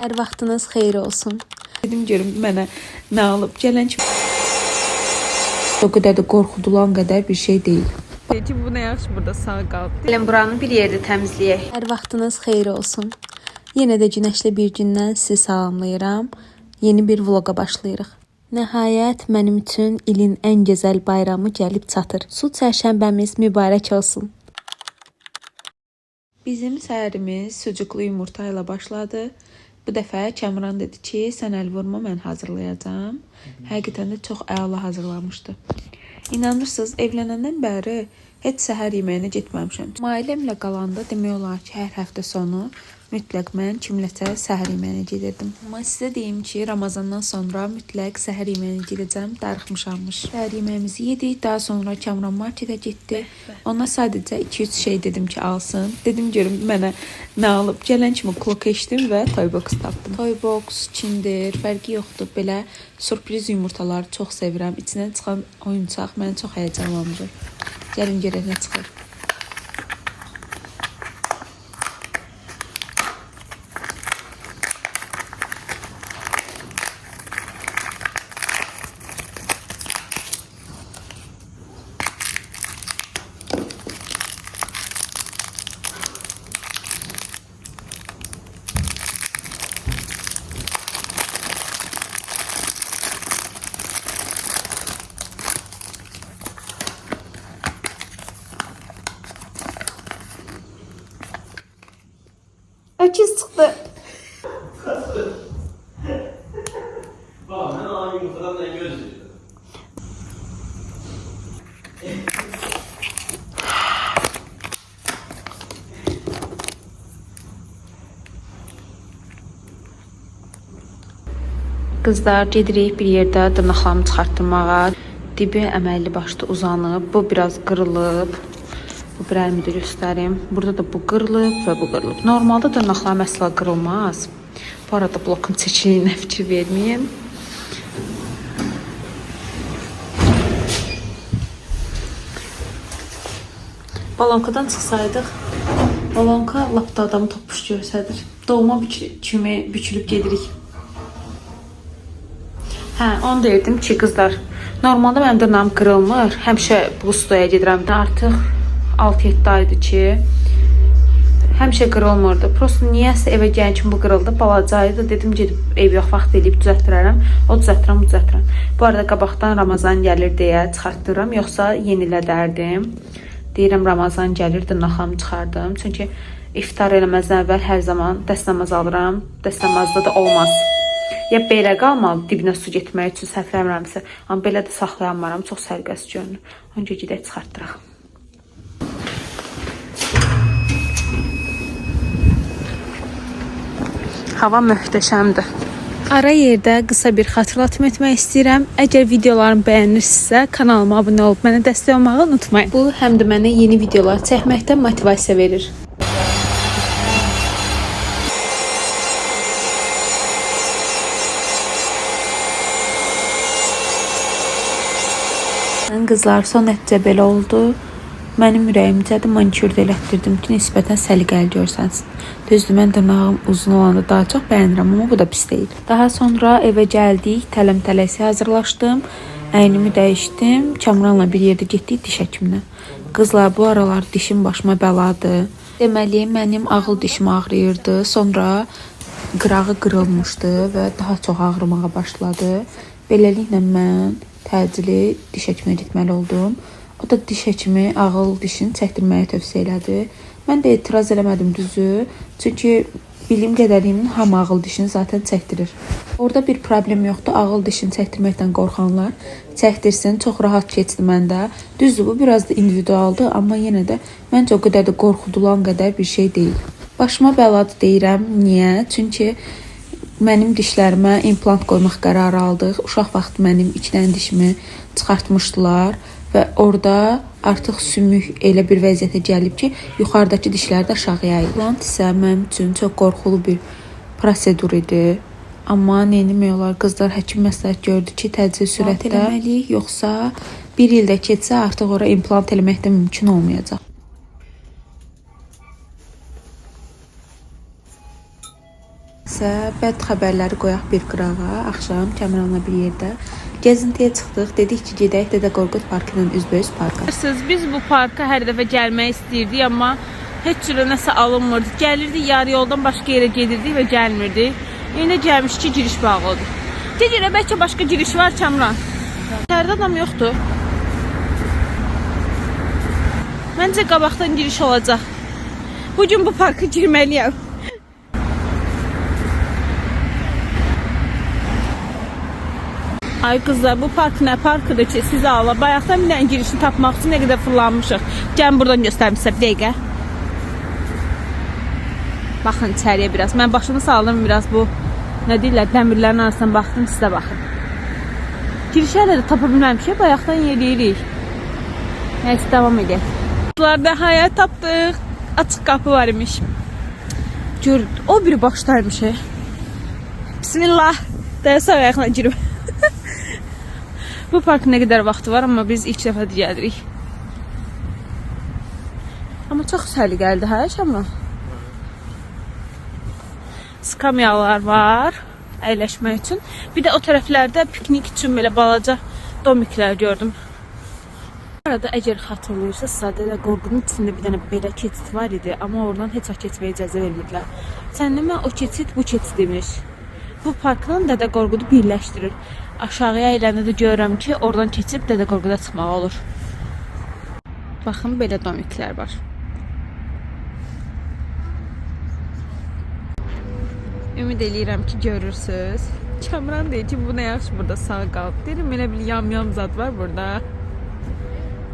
Hər vaxtınız xeyir olsun. Dedim görüm mənə nə alıb gələn kimi. O qədər də qorxudulan qədər bir şey deyil. Peki bu nə yaxşı burada sağ qaldı. Gəlin buranı bir yerdə təmizləyək. Hər vaxtınız xeyir olsun. Yenə də günəşli bir gündən sizi salamlayıram. Yeni bir vloqa başlayırıq. Nəhayət mənim üçün ilin ən gözəl bayramı gəlib çatır. Su çərşənbəmiz mübarək olsun. Bizim səhərimiz sucuklu yumurta ilə başladı. Bu dəfə Kəmran dedi ki, sən əl vurma, mən hazırlayacağam. Həqiqətən də çox əla hazırlamışdı. İnanırsınız, evlənəndən bəri heç səhər yeməyinə getməmişəm. Ailəmlə qalanda demək olar ki, hər həftə sonu mütləq mən kimləsə səhər yeməyinə gedirdim. Amma sizə deyim ki, Ramazandan sonra mütləq səhər yeməyinə gedəcəm, darıxmışammış. Səhər yeməyimizi yedik, daha sonra Kəmran marketə getdi. Ona sadəcə 2-3 şey dedim ki, alsın. Dedim görüm mənə nə alıb. Gələn kimi klok eşdim və Toybox tapdım. Toybox, Kinder, fərqi yoxdur. Belə sürpriz yumurtaları çox sevirəm. İçindən çıxan oyuncaq məni çox həyəcanlandırır. Gəlin görək nə çıxır. Öküz çıxdı. Bak ben aynı yumurtadan da göz yedim. Qızlar, gedirik bir yerdə dırnaqlarımı çıxartdırmağa. Dibi əməlli başda uzanıb, bu biraz qırılıb. Bu bir əlimi də göstərim. Burada da bu qırılıb və bu qırılıb. Normalda dırnaqlarım əsla qırılmaz. Bu arada blokun çəkiliyinə fikir verməyin. Balonkadan çıxsaydıq, balonka lap da adamı topuş görsədir. Doğma kimi bükülüb gedirik. Hə, onu deyirdim ki, qızlar, normalda mənim dırnağım qırılmır. Həmişə bu stoya gedirəm. Artıq 6-7 aydır ki, həmişə qırılmırdı. Prosto niyəsə evə gələn kimi bu qırıldı. Balacaydı. Dedim gedib ev yox vaxt eləyib düzəltdirərəm. O düzəltdirəm. Bu arada qabaqdan Ramazan gəlir deyə çıxartdıram. Yoxsa yenilədərdim. Deyirəm Ramazan gəlir, dırnaqlarımı çıxardım. Çünki iftar eləməzdən əvvəl hər zaman dəstəmaz alıram. Dəstəmazda da olmaz. Ya belə qalmalı, dibinə su getmək üçün səhvləmirəmsə. Amma belə də saxlayanmaram. Çox sərgəs görünür. Önce gedək çıxartdıraq. Hava möhtəşəmdir. Ara yerdə qısa bir xatırlatma etmək istəyirəm. Əgər videolarımı bəyənirsinizsə, kanalıma abunə olub mənə dəstək olmağı unutmayın. Bu həm də mənə yeni videolar çəkməkdə motivasiya verir. Qızlar, son nəticə belə oldu. Mənim ürəyimcədir, manikürdə elətdirdim ki, nisbətən səliqəli görsənsin. Düzdür, mən dırnağım uzun olanda daha çox bəyənirəm, amma bu da pis deyil. Daha sonra evə gəldik, tələm-tələsi hazırlaşdım, əynimi dəyişdim, Kəmranla bir yerdə getdik diş həkiminə. Qızlar, bu aralar dişim başıma bəladır. Deməli, mənim ağıl dişim ağrıyırdı, sonra qırağı qırılmışdı və daha çox ağrımağa başladı. Beləliklə mən təcili diş həkiminə getməli oldum. O da diş həkimi ağıl dişini çəkdirməyi tövsiyə elədi. Mən də etiraz eləmədim düzü. Çünki bildiyim qədərilə hamı ağıl dişini zaten çəkdirir. Orada bir problem yoxdur. Ağıl dişini çəkdirməkdən qorxanlar çəkdirsin. Çox rahat keçdi məndə. Düzdür, bu biraz da individualdır, amma yenə də məncə o qədər də qorxudulan qədər bir şey deyil. Başıma bəladır deyirəm. Niyə? Çünki mənim dişlərimə implant qoymaq qərarı aldıq. Uşaq vaxtı mənim 2 dənə dişimi çıxartmışdılar. Və orada artıq sümük elə bir vəziyyətə gəlib ki, yuxarıdakı dişlər də aşağıya əyir. İmplant isə mənim üçün çox qorxulu bir prosedur idi. Amma neyləmək olar, qızlar həkim məsləhət gördü ki, təcili sürətdə eləməliyik, yoxsa bir ildə keçsə artıq ora implant eləmək də mümkün olmayacaq. isə bəd xəbərləri qoyaq bir qırağa. Axşam Kəmranla bir yerdə gəzintiyə çıxdıq. Dedik ki, gedək Dədə Qorqud parkının üzbəüz parka. Biz bu parka hər dəfə gəlmək istəyirdik, amma heç cürə nəsə alınmırdı. Gəlirdik, yarı yoldan başqa yerə gedirdik və gəlmirdik. İndi gəlmiş ki, giriş bağlıdır. Deyirəm, bəlkə başqa giriş var Kəmran. İçəridə adam yoxdur. Məncə qabaqdan giriş olacaq. Bugün bu parka girməliyəm. Ay qızlar, bu park nə parkıdır ki, siz ağla. Bayaqdan bir dənə girişini tapmaq üçün nə qədər fırlanmışıq. Gəlin buradan göstərim sizə bir dəqiqə. Baxın içəriyə biraz. Mən başımı saldım biraz bu, nə deyirlər, dəmirlərin arasından baxdım, sizə baxın. Girişə hələ də tapa bilməmişik, bayaqdan yeriyirik. Nəysə, davam edək. Qızlar, nəhayət tapdıq. Açıq qapı var imiş. Gör, o biri başdaymış. Bismillah. Dəyəsə ayaqla girim. Bu parkın nə qədər vaxtı var, amma biz ilk dəfə gəlirik. Amma çox səliqəlidir, hə Şamla? Skamyalar var əyləşmək üçün. Bir də o tərəflərdə piknik üçün belə balaca domiklər gördüm. Bu arada əgər xatırlayırsınızsa, Dədə Qorqudun içində bir dənə belə keçid var idi, amma oradan heç vaxt keçməyə icazə vermədilər. Sənnəmə o keçid bu keçid imiş. Bu parkla Dədə Qorqudu birləşdirir. Aşağıya əyləndə də görürəm ki, oradan keçib Dədə Qorquda çıxmaq olur. Baxın, belə domiklər var. Ümid eləyirəm ki, görürsünüz. Kəmran deyir ki, bu nə yaxşı burada sağ qalıb. Deyirəm, elə bir yam-yam zad var burada.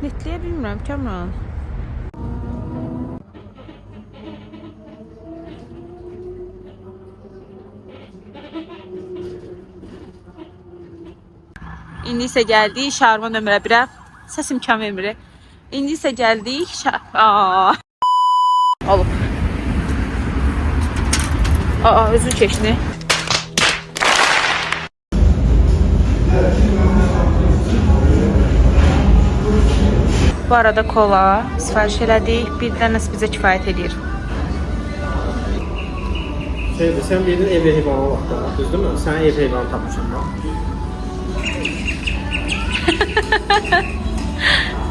Netləyə bilmirəm, Kəmran. İndi isə gəldik şarma nömrə 1-ə. Səsim kam vermir. İndi isə gəldik olub. Özü keçdi. Bu arada kola sifariş elədik. Bir dənəsi bizə kifayət edir. Sen dedin ev heyvanı vaxtı, düzdür mü? Sen ev heyvanı tapmışsın da.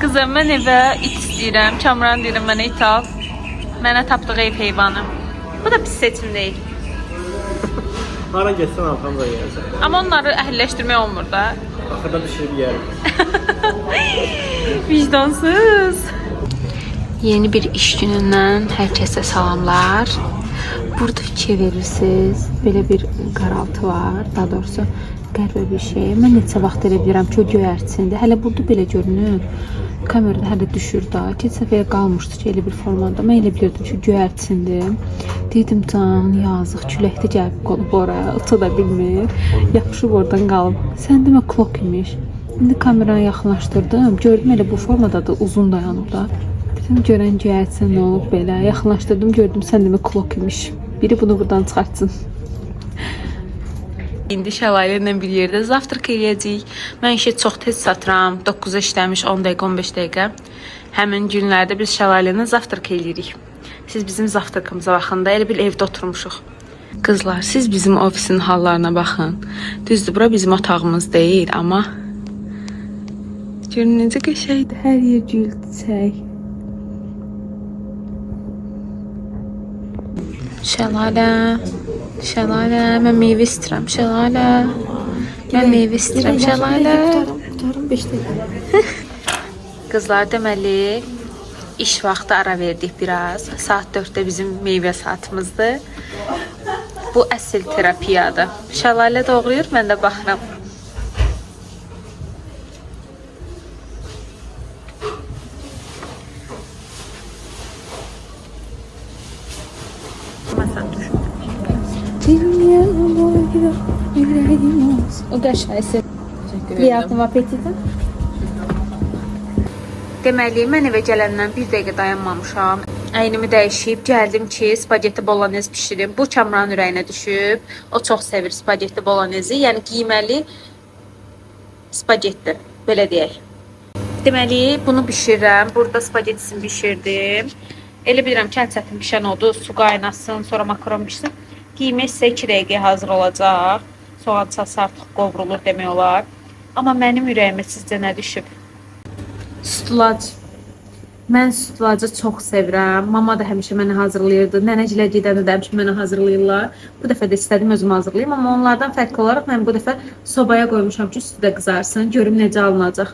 Qızım, mən evə it istəyirəm. Kamran deyirəm, mənə it al. Mənə tapdığı ev heyvanı. Bu da pis seçim deyil. Hara geçsən arxamda yersən. Amma onları əhəlləşdirmək olmur da. Axırda pişirib yerim. Vicdansız. Yeni bir iş günündən hər kəsə salamlar. Burada fikir verirsiniz. Belə bir qaraltı var. Daha doğrusu qəribə bir şey. Mən neçə vaxt elə bilirəm ki, o göyərçindir. Hələ burada belə görünür. Kamerada hələ düşür da. Keç səfəyə qalmışdı ki, elə bir formada. Mən elə bilirdim ki, göyərçindir. Dedim, can, yazıq, küləkdə gəlib qolub oraya. Uça da bilmir. Yapışıb oradan qalıb. Sən demə klok imiş. İndi kameranı yaxınlaşdırdım. Gördüm elə bu formadadır, uzun dayanıb da. Dedim, görən göyərçin nə olub belə. Yaxınlaşdırdım, gördüm sən demə klok imiş. Biri bunu buradan çıxartsın. İndi Şəlalə ilə bir yerdə zavtraq eləyəcəyik. Mən işi çox tez satıram. 9-a işləmiş 10 dəqiqə, 15 dəqiqə. Həmin günlərdə biz Şəlalə ilə zavtraq eləyirik. Siz bizim zavtraqımıza baxın da, elə bir evdə oturmuşuq. Qızlar, siz bizim ofisin hallarına baxın. Düzdür, bura bizim otağımız deyil, amma görün necə qəşəngdir, hər yer gül, çiçək. Şəlalə, Şəlalə, mən meyvə istəyirəm, Şəlalə. Mən meyvə istəyirəm, Şəlalə. Qutarım 5 dəqiqə. Qızlar, deməli, iş vaxtı ara verdik biraz. Saat 4-də bizim meyvə saatımızdır. Bu əsl terapiyadır. Şəlalə doğrayır, mən də baxıram. O qəşəngdir. Priятного аппетита. Deməli, mən evə gələndən bir dəqiqə dayanmamışam. Əynimi dəyişib, gəldim ki, spagetti bolognese bişirim. Bu Kamranın ürəyinə düşüb. O çox sevir spagetti bolognese. Yəni qiyməli spagetti, belə deyək. Deməli, bunu bişirirəm. Burada spagettisini bişirdim. Elə bilirəm ki, ən çətin bişən oldu. Su qaynasın, sonra makaron bişsin. Qiymək isə 2 dəqiqəyə hazır olacaq. Soğan çası artıq qovrulur demək olar. Amma mənim ürəyimə sizcə nə düşüb? Sütlac. Mən sütlacı çox sevirəm. Mama da həmişə mənə hazırlayırdı. Nənəcilər gedəndə də həmişə mənə hazırlayırlar. Bu dəfə də istədim özüm hazırlayım, amma onlardan fərqli olaraq mən bu dəfə sobaya qoymuşam ki, sütü də qızarsın. Görüm necə alınacaq.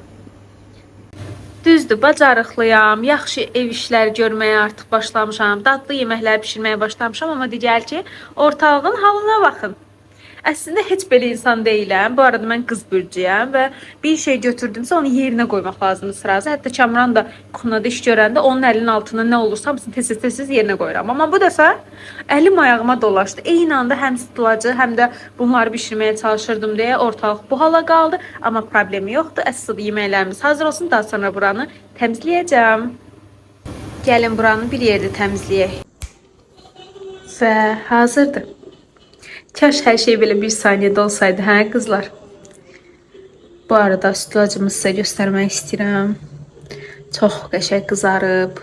Düzdür, bacarıqlıyam. Yaxşı ev işləri görməyə artıq başlamışam. Dadlı yeməklər bişirməyə başlamışam, amma digər ki, ortalığın halına baxın. Əslində heç belə insan deyiləm. Bu arada mən qız bürcüyəm və bir şey götürdümsə onu yerinə qoymaq lazımdır sırası. Hətta Kamran da kuxnyada iş görəndə onun əlinin altına nə olursa hamısını tez-tez yerinə qoyuram. Amma bu dəfə əlim ayağıma dolaşdı. Eyni anda həm sütlacı, həm də bunları bişirməyə çalışırdım deyə ortalıq bu hala qaldı. Amma problemi yoxdur. Əsl yeməklərimiz hazır olsun. Daha sonra buranı təmizləyəcəm. Gəlin buranı bir yerdə təmizləyək. Və hazırdır. Kaş hər şey belə bir saniyədə olsaydı, hə qızlar? Bu arada sütlacımı sizə göstərmək istəyirəm. Çox qəşəng qızarıb.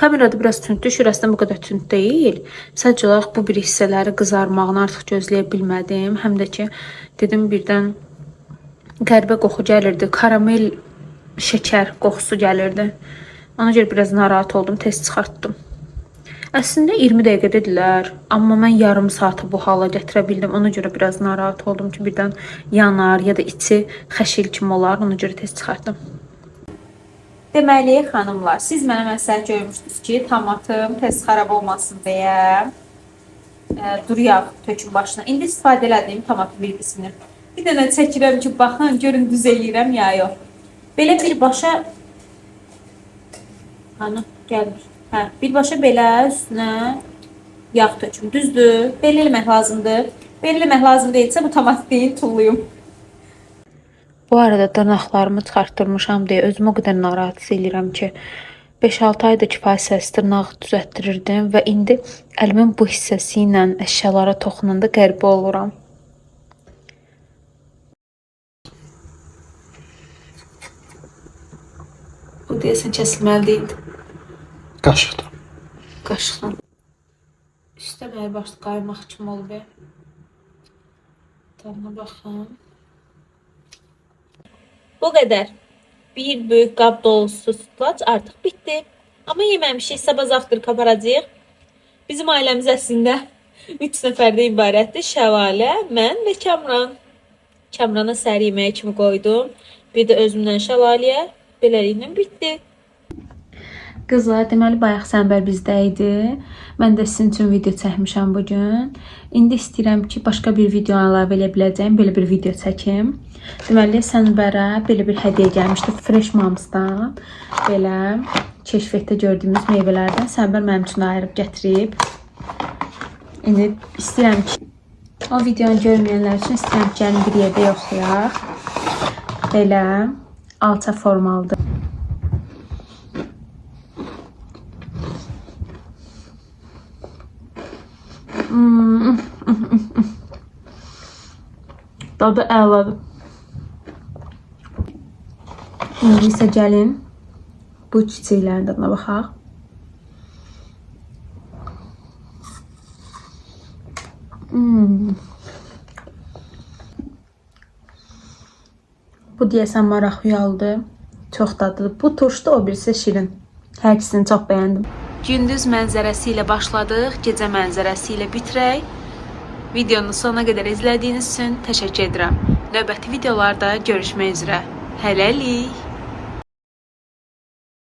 Kamerada biraz tündür, şurasından bu qədər tünd deyil. Sadəcə olaraq bu bir hissələri qızarmağını artıq gözləyə bilmədim. Həm də ki, dedim birdən qəribə qoxu gəlirdi. Karamel, şəkər qoxusu gəlirdi. Ona görə biraz narahat oldum, tez çıxartdım. Əslində 20 dəqiqə dedilər, amma mən yarım saata bu hala gətirə bildim. Ona görə biraz narahat oldum ki, birdən yanar ya da içi xəşil kimi olar. Ona görə tez çıxartdım. Deməli, xanımlar, siz mənə məsləhət görmüşdünüz ki, tomatım tez xarab olmasın deyə duru yağ tökün başına. İndi istifadə elədim tomatın bir qismini. Bir dənə çəkirəm ki, baxın, görün düz eləyirəm ya yox. Belə birbaşa gəlmir. Hə, birbaşa belə üstünə yağ töküm. Düzdür? Belə eləmək lazımdır. Belə eləmək lazım deyilsə bu tomat deyil, tulluyum. Bu arada dırnaqlarımı çıxartdırmışam deyə özümü o qədər narahat edirəm ki, 5-6 ayda kifayət dırnaq düzəltdirirdim və indi əlimin bu hissəsi ilə əşyalara toxunanda qəribə oluram. Bu deyəsən kəsilməli deyildi. Qaşıqdan. Qaşıqdan. Üstə bəyə başlı qaymaq kimi olub. Tadına baxın. Bu qədər. Bir böyük qab dolusu sütlaç artıq bitdi. Amma yeməmişik, sabah zavtırk aparacağıq. Bizim ailəmiz əslində 3 nəfərdə ibarətdir. Şəvalə, mən və Kamran. Kamrana səhər yeməyi kimi qoydum. Bir də özümdən Şəvaləyə. Beləliklə bitdi. Qızlar, deməli bayaq Səmbər bizdə idi. Mən də sizin üçün video çəkmişəm bugün. İndi istəyirəm ki, başqa bir video əlavə edə biləcəyim, belə bir video çəkim. Deməli Səmbərə belə bir hədiyyə gəlmişdi Fresh Moms'dan. Belə keşfətdə gördüyümüz meyvələrdən Səmbər mənim üçün ayırıb gətirib. İndi istəyirəm ki, o videonu görməyənlər üçün istəyirəm ki, gəlin bir yerdə yoxlayaq. Belə alça formalıdır. Dadı əladır. İndi isə gəlin bu çiçəklərin dadına baxaq. Bu deyəsən maraquyaldı. Çox dadlıdır. Bu turşdu, o birisi şirin. Hər ikisini çox bəyəndim. Gündüz mənzərəsi ilə başladıq, gecə mənzərəsi ilə bitirək. Videonu sona qədər izlədiyiniz üçün təşəkkür edirəm. Növbəti videolarda görüşmək üzrə. Hələlik.